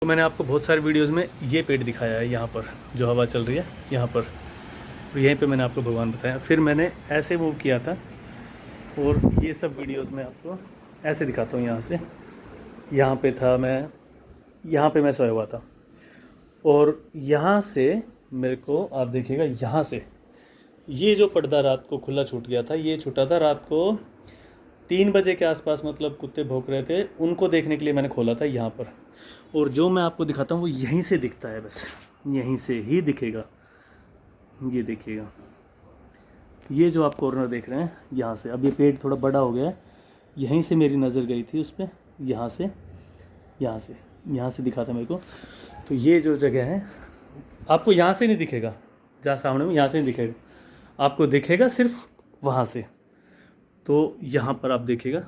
तो मैंने आपको बहुत सारी वीडियोस में ये पेड़ दिखाया है, यहाँ पर जो हवा चल रही है यहाँ पर, तो यहीं पे मैंने आपको भगवान बताया। फिर मैंने ऐसे मूव किया था और ये सब वीडियोस में आपको ऐसे दिखाता हूँ। यहाँ से यहाँ पे था मैं, यहाँ पे मैं सोया हुआ था और यहाँ से मेरे को आप देखिएगा, यहाँ से ये जो पर्दा रात को खुला छूट गया था, ये छूटा था रात को 3 बजे के आसपास, मतलब कुत्ते भौंक रहे थे, उनको देखने के लिए मैंने खोला था यहाँ पर। और जो मैं आपको दिखाता हूँ वो यहीं से दिखता है, बस यहीं से ही दिखेगा। ये देखिएगा, ये जो आप कॉर्नर देख रहे हैं यहाँ से, अब ये पेड़ थोड़ा बड़ा हो गया है, यहीं से मेरी नज़र गई थी उस पर, यहाँ से यहाँ से दिखा था मेरे को। तो ये जो जगह है आपको यहाँ से नहीं दिखेगा, जहाँ सामने में यहाँ से नहीं दिखेगा, आपको दिखेगा सिर्फ वहाँ से। तो यहाँ पर आप देखिएगा,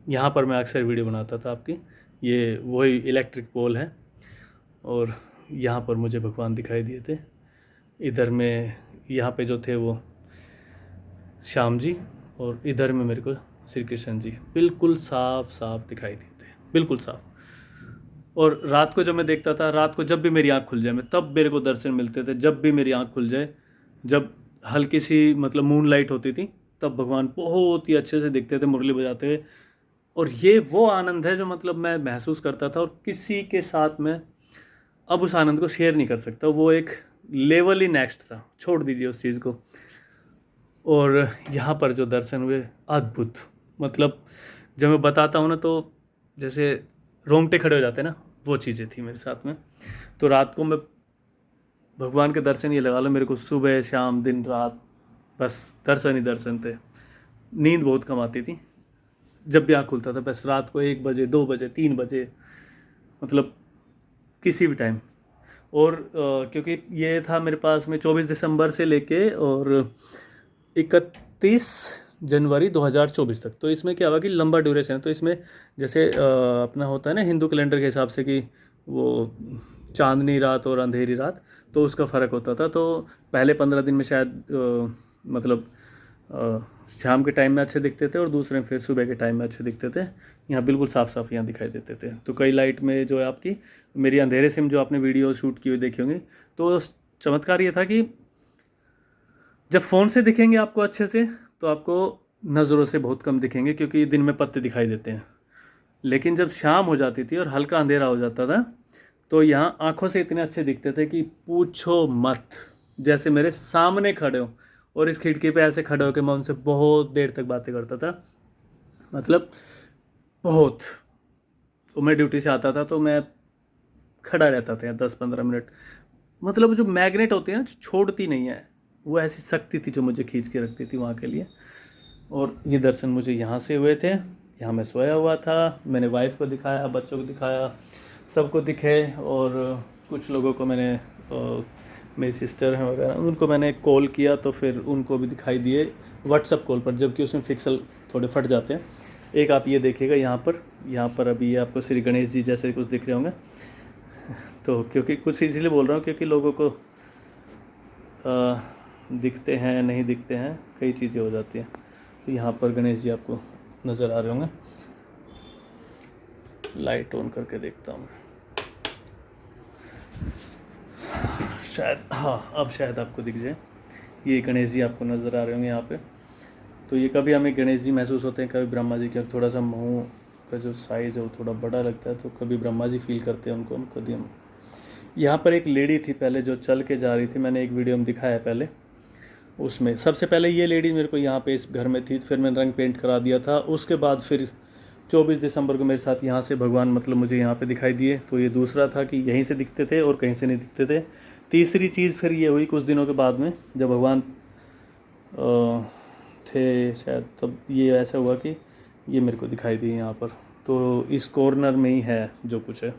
यहाँ पर मैं अक्सर वीडियो बनाता था आपकी, ये वही इलेक्ट्रिक पोल है और यहाँ पर मुझे भगवान दिखाई दिए थे। इधर में यहाँ पे जो थे वो श्याम जी, और इधर में मेरे को श्री कृष्ण जी बिल्कुल साफ साफ दिखाई दिए थे, बिल्कुल साफ। और रात को जब मैं देखता था, रात को जब भी मेरी आँख खुल जाए मैं, तब मेरे को दर्शन मिलते थे। जब भी मेरी आँख खुल जाए, जब हल्की सी मतलब मून लाइट होती थी, तब भगवान बहुत ही अच्छे से दिखते थे मुरली बजाते हुए। और ये वो आनंद है जो मतलब मैं महसूस करता था और किसी के साथ मैं अब उस आनंद को शेयर नहीं कर सकता। वो एक लेवल ही नेक्स्ट था, छोड़ दीजिए उस चीज़ को। और यहाँ पर जो दर्शन हुए अद्भुत, मतलब जब मैं बताता हूँ ना तो जैसे रोंगटे खड़े हो जाते हैं ना, वो चीज़ें थी मेरे साथ में। तो रात को मैं भगवान के दर्शन ये लगा लो, मेरे को सुबह शाम दिन रात बस दर्शन ही दर्शन थे। नींद बहुत कम आती थी, जब भी आँख खुलता था बस रात को 1 बजे 2 बजे 3 बजे, मतलब किसी भी टाइम। और क्योंकि ये था मेरे पास में 24 दिसंबर से लेके और 31 जनवरी 2024 तक, तो इसमें क्या हुआ कि लंबा ड्यूरेशन है। तो इसमें जैसे अपना होता है ना हिंदू कैलेंडर के हिसाब से कि वो चांदनी रात और अंधेरी रात, तो उसका फ़र्क होता था। तो पहले 15 दिन में शायद मतलब शाम के टाइम में अच्छे दिखते थे और दूसरे फिर सुबह के टाइम में अच्छे दिखते थे। यहाँ बिल्कुल साफ साफ यहाँ दिखाई देते थे। तो कई लाइट में जो है आपकी मेरी अंधेरे से जो आपने वीडियो शूट की हुई देखी होंगी, तो चमत्कार ये था कि जब फ़ोन से दिखेंगे आपको अच्छे से, तो आपको नज़रों से बहुत कम दिखेंगे क्योंकि दिन में पत्ते दिखाई देते हैं। लेकिन जब शाम हो जाती थी और हल्का अंधेरा हो जाता था, तो यहाँ आँखों से इतने अच्छे दिखते थे कि पूछो मत। जैसे मेरे सामने खड़े हो और इस खिड़की पे ऐसे खड़े होकर मैं उनसे बहुत देर तक बातें करता था, मतलब बहुत। तो मैं ड्यूटी से आता था तो मैं खड़ा रहता था 10-15 मिनट, मतलब जो मैग्नेट होती है ना, जो छोड़ती नहीं है, वो ऐसी शक्ति थी जो मुझे खींच के रखती थी वहाँ के लिए। और ये दर्शन मुझे यहाँ से हुए थे, यहाँ मैं सोया हुआ था। मैंने वाइफ को दिखाया, बच्चों को दिखाया, सबको दिखे। और कुछ लोगों को मैंने मेरी सिस्टर हैं वगैरह, उनको मैंने कॉल किया तो फिर उनको भी दिखाई दिए व्हाट्सअप कॉल पर, जबकि उसमें पिक्सल थोड़े फट जाते हैं। एक आप ये देखिएगा यहाँ पर अभी ये आपको श्री गणेश जी जैसे कुछ दिख रहे होंगे। तो क्योंकि कुछ इसलिए बोल रहा हूँ क्योंकि लोगों को दिखते हैं नहीं दिखते हैं, कई चीज़ें हो जाती हैं। तो यहाँ पर गणेश जी आपको नज़र आ रहे होंगे। लाइट ऑन करके देखता हूँ शायद, हाँ अब शायद आपको दिख जाए। ये गणेश जी आपको नज़र आ रहे होंगे यहाँ पे। तो ये कभी हमें गणेश जी महसूस होते हैं, कभी ब्रह्मा जी, क्योंकि थोड़ा सा मुँह का जो साइज़ है वो थोड़ा बड़ा लगता है, तो कभी ब्रह्मा जी फील करते हैं उनको, कभी हम। यहाँ पर एक लेडी थी पहले जो चल के जा रही थी, मैंने एक वीडियो में दिखाया पहले। उसमें सबसे पहले ये लेडी मेरे को यहाँ पे इस घर में थी, फिर मैंने रंग पेंट करा दिया था। उसके बाद फिर 24 दिसंबर को मेरे साथ यहाँ से भगवान मतलब मुझे यहाँ पे दिखाई दिए। तो ये दूसरा था कि यहीं से दिखते थे और कहीं से नहीं दिखते थे। तीसरी चीज़ फिर ये हुई कुछ दिनों के बाद में, जब भगवान थे शायद, तब ये ऐसा हुआ कि ये मेरे को दिखाई दी यहाँ पर। तो इस कॉर्नर में ही है जो कुछ है,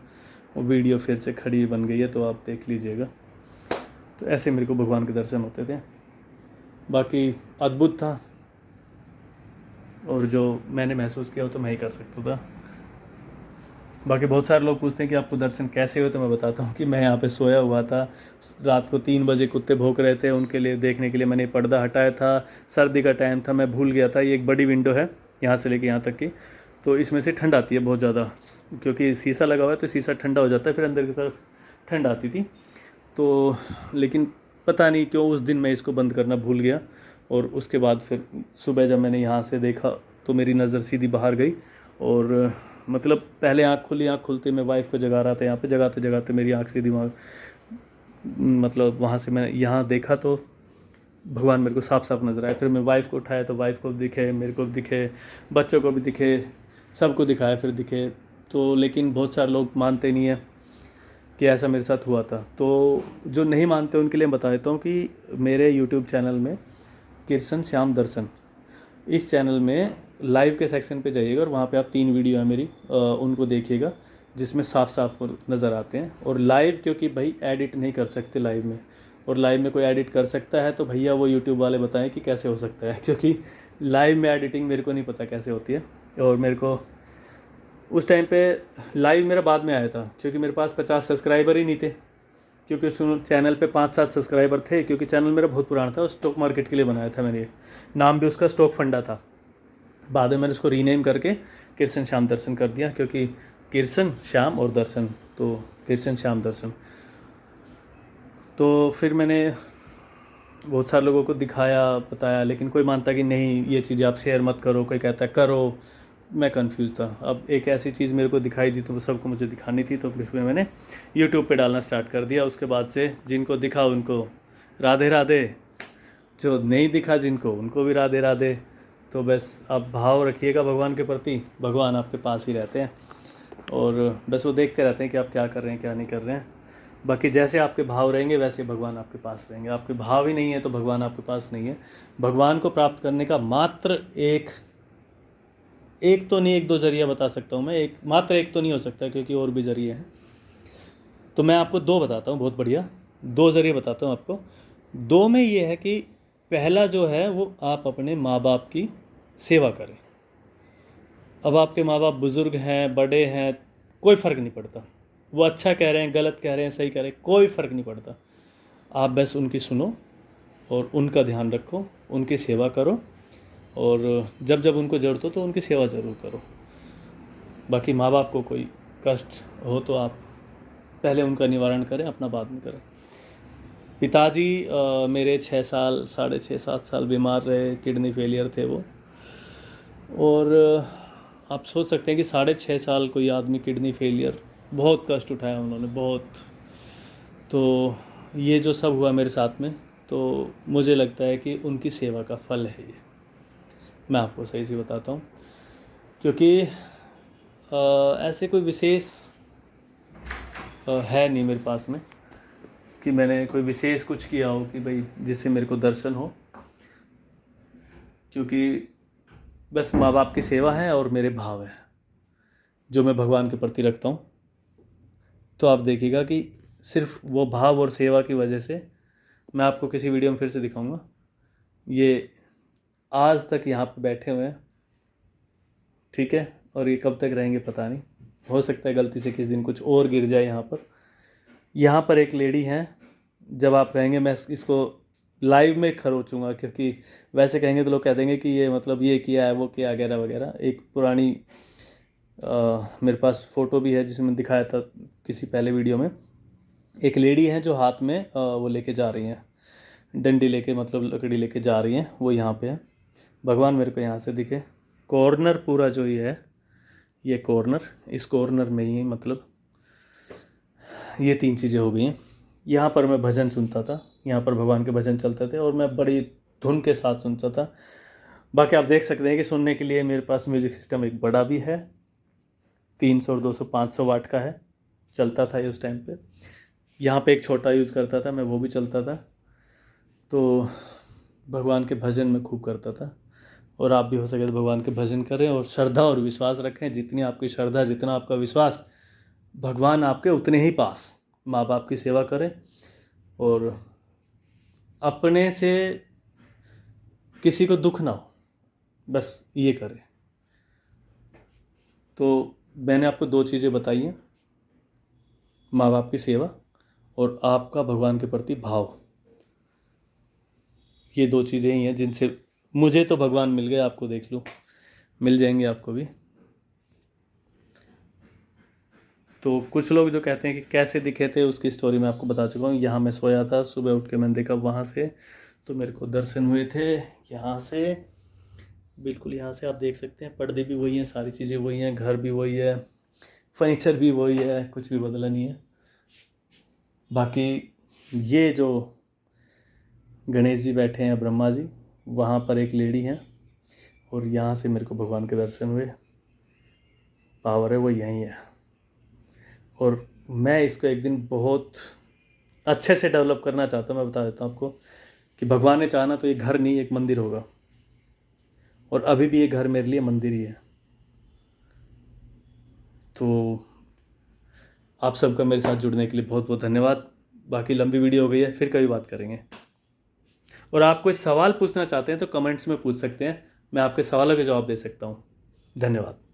वो वीडियो फिर से खड़ी बन गई है, तो आप देख लीजिएगा। तो ऐसे मेरे को भगवान के दर्शन होते थे, बाकी अद्भुत था। और जो मैंने महसूस किया वो तो मैं ही कर सकता था। बाकी बहुत सारे लोग पूछते हैं कि आपको दर्शन कैसे हुए, तो मैं बताता हूँ कि मैं यहाँ पे सोया हुआ था। रात को 3 बजे कुत्ते भौंक रहे थे, उनके लिए देखने के लिए मैंने पर्दा हटाया था। सर्दी का टाइम था, मैं भूल गया था। ये एक बड़ी विंडो है यहाँ से लेके यहाँ तक की, तो इसमें से ठंड आती है बहुत ज़्यादा, क्योंकि शीशा लगा हुआ है तो शीशा ठंडा हो जाता है, फिर अंदर की तरफ ठंड आती थी। तो लेकिन पता नहीं क्यों उस दिन मैं इसको बंद करना भूल गया, और उसके बाद फिर सुबह जब मैंने यहाँ से देखा तो मेरी नज़र सीधी बाहर गई, और मतलब पहले आँख खुली, आँख खुलते मैं वाइफ को जगा रहा था, यहाँ पे जगाते जगाते मेरी आँख सीधी वहाँ, मतलब वहाँ से मैं यहाँ देखा तो भगवान मेरे को साफ साफ नज़र आया। फिर मैं वाइफ को उठाया तो वाइफ को भी दिखे, मेरे को भी दिखे, बच्चों को भी दिखे, सबको दिखाया फिर दिखे। तो लेकिन बहुत सारे लोग मानते नहीं है कि ऐसा मेरे साथ हुआ था। तो जो नहीं मानते उनके लिए बता देता हूँ कि मेरे यूट्यूब चैनल में किरसन श्याम दर्शन, इस चैनल में लाइव के सेक्शन पे जाइएगा और वहाँ पे आप 3 वीडियो है मेरी, उनको देखिएगा, जिसमें साफ साफ नज़र आते हैं। और लाइव क्योंकि भाई एडिट नहीं कर सकते लाइव में, और लाइव में कोई एडिट कर सकता है तो भैया वो यूट्यूब वाले बताएं कि कैसे हो सकता है, क्योंकि लाइव में एडिटिंग मेरे को नहीं पता कैसे होती है। और मेरे को उस टाइम पे लाइव मेरा बाद में आया था, क्योंकि मेरे पास 50 सब्सक्राइबर ही नहीं थे, क्योंकि उस चैनल पे 5-7 सब्सक्राइबर थे, क्योंकि चैनल मेरा बहुत पुराना था और स्टॉक मार्केट के लिए बनाया था मैंने, नाम भी उसका स्टॉक फंडा था। बाद में मैंने उसको रीनेम करके किरसन श्याम दर्शन कर दिया, क्योंकि किरसन श्याम और दर्शन, तो किरसन श्याम दर्शन। तो फिर मैंने बहुत सारे लोगों को दिखाया, बताया, लेकिन कोई मानता कि नहीं ये चीज़ें आप शेयर मत करो, कोई कहता है करो। मैं कंफ्यूज था। अब एक ऐसी चीज़ मेरे को दिखाई दी तो वो सबको मुझे दिखानी थी, तो फिर मैंने यूट्यूब पे डालना स्टार्ट कर दिया। उसके बाद से जिनको दिखा उनको राधे राधे, जो नहीं दिखा जिनको उनको भी राधे राधे। तो बस आप भाव रखिएगा भगवान के प्रति, भगवान आपके पास ही रहते हैं, और बस वो देखते रहते हैं कि आप क्या कर रहे हैं क्या नहीं कर रहे हैं। बाकी जैसे आपके भाव रहेंगे वैसे भगवान आपके पास रहेंगे। आपके भाव ही नहीं है तो भगवान आपके पास नहीं है। भगवान को प्राप्त करने का मात्र एक तो नहीं, 1-2 जरिया बता सकता हूँ मैं, मात्र एक तो नहीं हो सकता, क्योंकि और भी जरिए हैं। तो मैं आपको 2 बताता हूँ, बहुत बढ़िया 2 जरिए बताता हूँ आपको। 2 में ये है कि पहला जो है वो आप अपने माँ बाप की सेवा करें। अब आपके माँ बाप बुज़ुर्ग हैं, बड़े हैं, कोई फ़र्क नहीं पड़ता, वो अच्छा कह रहे हैं, गलत कह रहे हैं, सही कह रहे हैं, कोई फ़र्क नहीं पड़ता। आप बस उनकी सुनो और उनका ध्यान रखो, उनकी सेवा करो, और जब जब उनको ज़रूरत हो तो उनकी सेवा ज़रूर करो। बाकी माँ बाप को कोई कष्ट हो तो आप पहले उनका निवारण करें, अपना बाद में करें। पिताजी मेरे 6 साल, 6.5-7 साल बीमार रहे, किडनी फेलियर थे वो। और आप सोच सकते हैं कि 6.5 साल कोई आदमी किडनी फेलियर, बहुत कष्ट उठाया उन्होंने, बहुत। तो ये जो सब हुआ मेरे साथ में, तो मुझे लगता है कि उनकी सेवा का फल है ये। मैं आपको सही से बताता हूँ, क्योंकि ऐसे कोई विशेष है नहीं मेरे पास में कि मैंने कोई विशेष कुछ किया हो कि भाई जिससे मेरे को दर्शन हो, क्योंकि बस माँ बाप की सेवा है और मेरे भाव है जो मैं भगवान के प्रति रखता हूँ। तो आप देखिएगा कि सिर्फ वो भाव और सेवा की वजह से, मैं आपको किसी वीडियो में फिर से दिखाऊंगा, ये आज तक यहाँ पे बैठे हुए हैं, ठीक है। और ये कब तक रहेंगे पता नहीं, हो सकता है गलती से किस दिन कुछ और गिर जाए यहाँ पर एक लेडी हैं, जब आप कहेंगे मैं इसको लाइव में खरोचूंगा, क्योंकि वैसे कहेंगे तो लोग कह देंगे कि ये मतलब ये किया है वो किया वगैरह वगैरह। एक पुरानी मेरे पास फ़ोटो भी है जिसमें दिखाया था किसी पहले वीडियो में, एक लेडी हैं जो हाथ में वो लेके जा रही हैं, डंडी लेके, मतलब लकड़ी लेके जा रही हैं, वो यहाँ पे है। भगवान मेरे को यहाँ से दिखे, कॉर्नर पूरा जो ये है, ये कॉर्नर, इस कॉर्नर में ही मतलब ये 3 चीज़ें हो गई हैं। यहाँ पर मैं भजन सुनता था, यहाँ पर भगवान के भजन चलते थे और मैं बड़ी धुन के साथ सुनता था। बाकी आप देख सकते हैं कि सुनने के लिए मेरे पास म्यूज़िक सिस्टम एक बड़ा भी है, 300 और 200 500 वाट का है, चलता था ये उस टाइम पे। यहाँ पे एक छोटा यूज़ करता था मैं, वो भी चलता था। तो भगवान के भजन मैं खूब करता था, और आप भी हो सके तो भगवान के भजन करें और श्रद्धा और विश्वास रखें। जितनी आपकी श्रद्धा, जितना आपका विश्वास, भगवान आपके उतने ही पास। माँ बाप की सेवा करें और अपने से किसी को दुख ना हो, बस ये करें। तो मैंने आपको 2 चीज़ें बताई हैं, माँ बाप की सेवा और आपका भगवान के प्रति भाव। ये 2 चीज़ें ही हैं जिनसे मुझे तो भगवान मिल गए, आपको देख लो, मिल जाएंगे आपको भी। तो कुछ लोग जो कहते हैं कि कैसे दिखे थे उसकी स्टोरी मैं आपको बता चुका हूँ। यहाँ मैं सोया था, सुबह उठ के मैंने देखा वहाँ से, तो मेरे को दर्शन हुए थे यहाँ से, बिल्कुल यहाँ से आप देख सकते हैं। पर्दे भी वही हैं, सारी चीज़ें वही हैं, घर भी वही है, फर्नीचर भी वही है, कुछ भी बदला नहीं है। बाकी ये जो गणेश जी बैठे हैं, ब्रह्मा जी, वहाँ पर एक लेडी हैं, और यहाँ से मेरे को भगवान के दर्शन हुए। पावर है वो यहीं है, और मैं इसको एक दिन बहुत अच्छे से डेवलप करना चाहता हूँ। मैं बता देता हूँ आपको कि भगवान ने चाहा तो ये घर नहीं, एक मंदिर होगा, और अभी भी ये घर मेरे लिए मंदिर ही है। तो आप सबका मेरे साथ जुड़ने के लिए बहुत बहुत धन्यवाद। बाकी लंबी वीडियो हो गई है, फिर कभी बात करेंगे। और आप कोई सवाल पूछना चाहते हैं तो कमेंट्स में पूछ सकते हैं, मैं आपके सवालों के जवाब दे सकता हूँ। धन्यवाद।